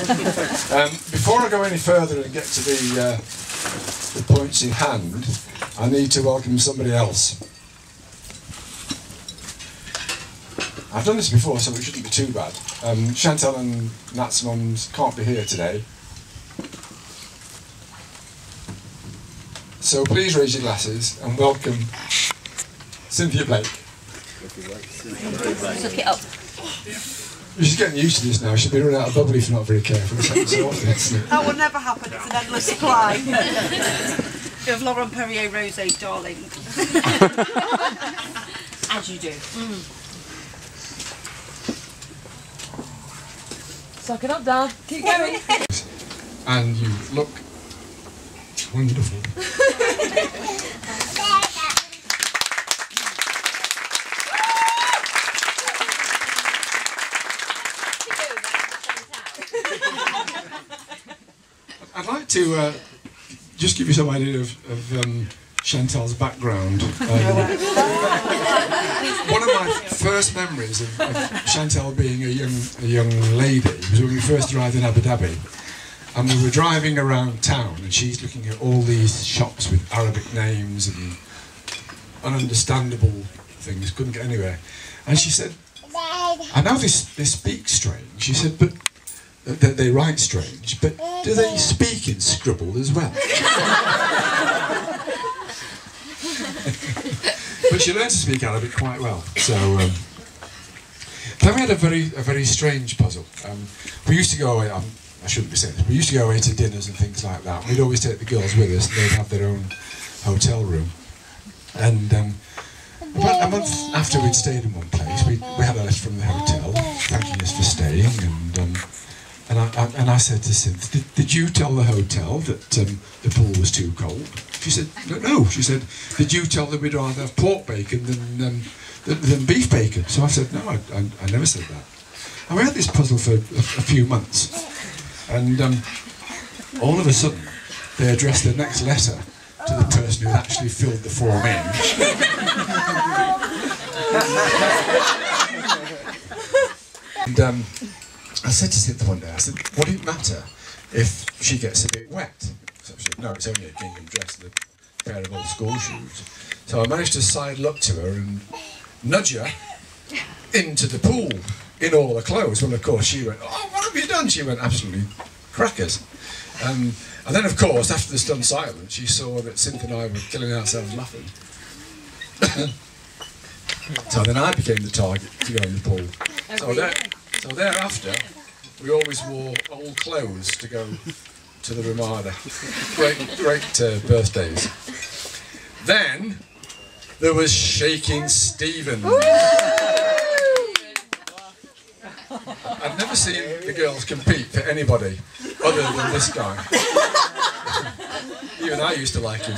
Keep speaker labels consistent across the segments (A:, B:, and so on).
A: Before I go any further and get to the points in hand, I need to welcome somebody else. I've done this before, so it shouldn't be too bad. Chantal and Nat's mums can't be here today. So please raise your glasses and welcome Cynthia Blake.
B: Suck it up.
A: She's getting used to this now. She'll be running out of bubbly if not very careful.
C: That will never happen. It's an endless supply of Laurent Perrier Rosé, darling.
B: As you do. Suck it up, Dad. Keep going.
A: And you look wonderful. I'd like to just give you some idea of Chantal's background. One of my first memories of Chantal being a young lady was when we first arrived in Abu Dhabi, and we were driving around town, and she's looking at all these shops with Arabic names and ununderstandable things, couldn't get anywhere. And she said, I know they speak strange. She said, but they write strange, but do they speak in scribble as well? But she learned to speak Arabic quite well. So then we had a very strange puzzle. We used to go away. I shouldn't be saying this. We used to go away to dinners and things like that. We'd always take the girls with us, and they'd have their own hotel room. And about a month after we'd stayed in one place, we had a letter from the hotel thanking us for staying, and I said to Cynthia, did you tell the hotel that the pool was too cold? She said, no. She said, did you tell them we'd rather have pork bacon than beef bacon? So I said, no, I never said that. And we had this puzzle for a few months, and all of a sudden they addressed the next letter to the person who actually filled the form in. And I said to Cynthia one day, I said, would it matter if she gets a bit wet? So she said, no, it's only a gingham dress and a pair of old school shoes. So I managed to sidle up to her and nudge her into the pool in all her clothes. Well, of course, she went, oh, what have you done? She went, absolutely crackers. And then, of course, after the stunned silence, she saw that Cynthia and I were killing ourselves laughing. So then I became the target to go in the pool. So thereafter, we always wore old clothes to go to the Ramada. Great birthdays. Then there was Shaking Stevens. I've never seen the girls compete for anybody other than this guy. Even I used to like him.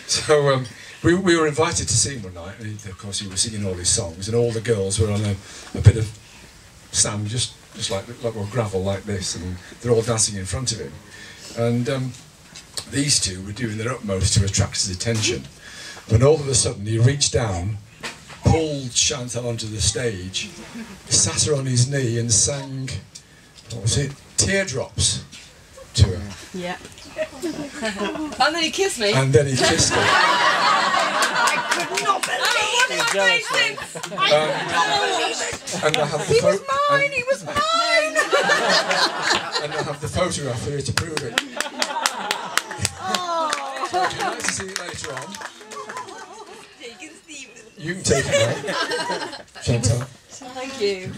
A: So we were invited to see him one night, and of course he was singing all his songs, and all the girls were on a bit of sand, just like gravel like this, and they're all dancing in front of him. And these two were doing their utmost to attract his attention, when all of a sudden he reached down, pulled Chantal onto the stage, sat her on his knee and sang, what was it, Teardrops to her.
B: Yeah. And then he kissed me.
A: And then he kissed her.
C: I could not believe it!
A: And I have the
C: He was mine! He was mine!
A: And I have the photograph here to prove it.
C: Oh.
A: So if you'd like to see it later on, you can take it out. Chantal.
B: Thank you.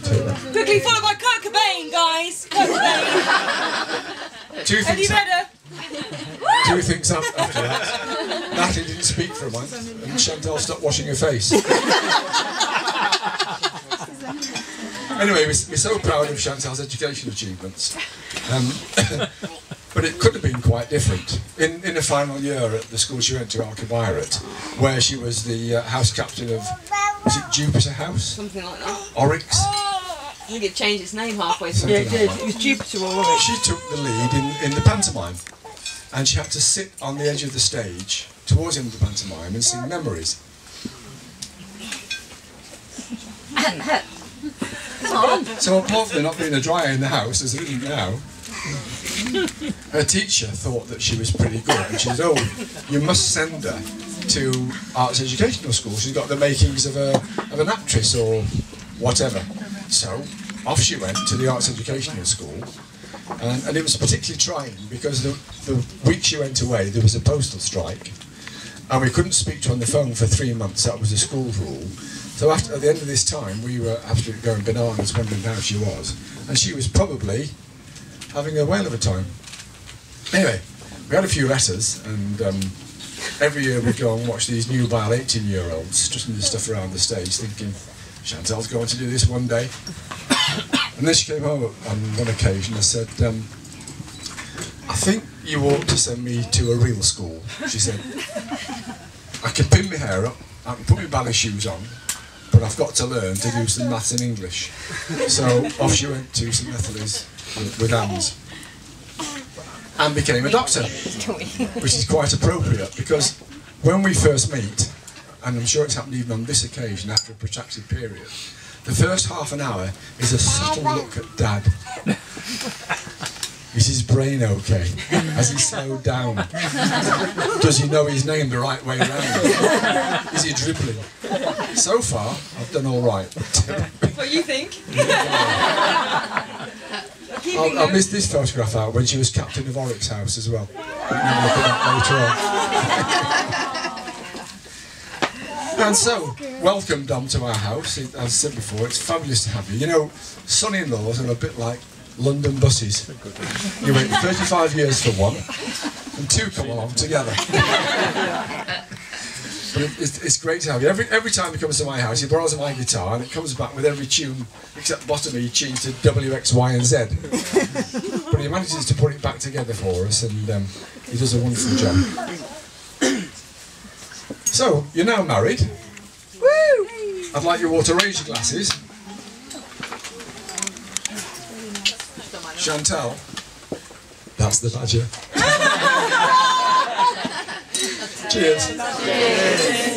C: Quickly followed by Kurt Cobain, guys! Kurt Cobain! Eddie Vedder!
A: Two things after that. Natalie didn't speak for a month, and Chantal stopped washing her face. Anyway, we're so proud of Chantal's education achievements. But it could have been quite different. In the final year at the school she went to, Alkeburat, where she was the house captain of, was it Jupiter House?
B: Something like that.
A: Oryx?
B: I think it changed its name halfway through.
C: Yeah, it did. It was Jupiter or Oryx.
A: She took the lead in the pantomime, and she had to sit on the edge of the stage towards the end of the pantomime and sing Memories. So unfortunately, not being a dryer in the house, as it isn't now, her teacher thought that she was pretty good, and she said, "Oh, you must send her to arts educational school. She's got the makings of an actress or whatever." So off she went to the arts educational school, and it was particularly trying because the week she went away, there was a postal strike, and we couldn't speak to her on the phone for 3 months. That was the school rule. So at the end of this time, we were absolutely going bananas, wondering how she was, and she was probably having a whale of a time. Anyway, we had a few letters, and every year we'd go and watch these nubile 18-year-olds strutting the stuff around the stage, thinking, Chantal's going to do this one day. And then she came home on one occasion and said, "I think you ought to send me to a real school," she said. "I can pin my hair up, I can put my ballet shoes on, but I've got to learn to do some maths and English." So off she went to St Methodist with Anne's and became a doctor, which is quite appropriate because when we first meet, and I'm sure it's happened even on this occasion after a protracted period, the first half an hour is a subtle look at Dad. Is his brain okay? Has he slowed down? Does he know his name the right way around? Is he dribbling? So far, I've done all right.
B: What you think?
A: I'll miss this photograph out when she was captain of Oryx House as well. Look at that later on. And so, welcome Dom to our house. As I said before, it's fabulous to have you. You know, son-in-laws are a bit like London buses. You wait 35 years for one, and two come along together. But it's great to have you. Every time he comes to my house, he borrows my guitar, and it comes back with every tune except bottom E tuned to W, X, Y, and Z. But he manages to put it back together for us, and he does a wonderful job. So, you're now married. Woo! I'd like you all to raise your glasses. Chantal, that's the badger. Cheers. Cheers.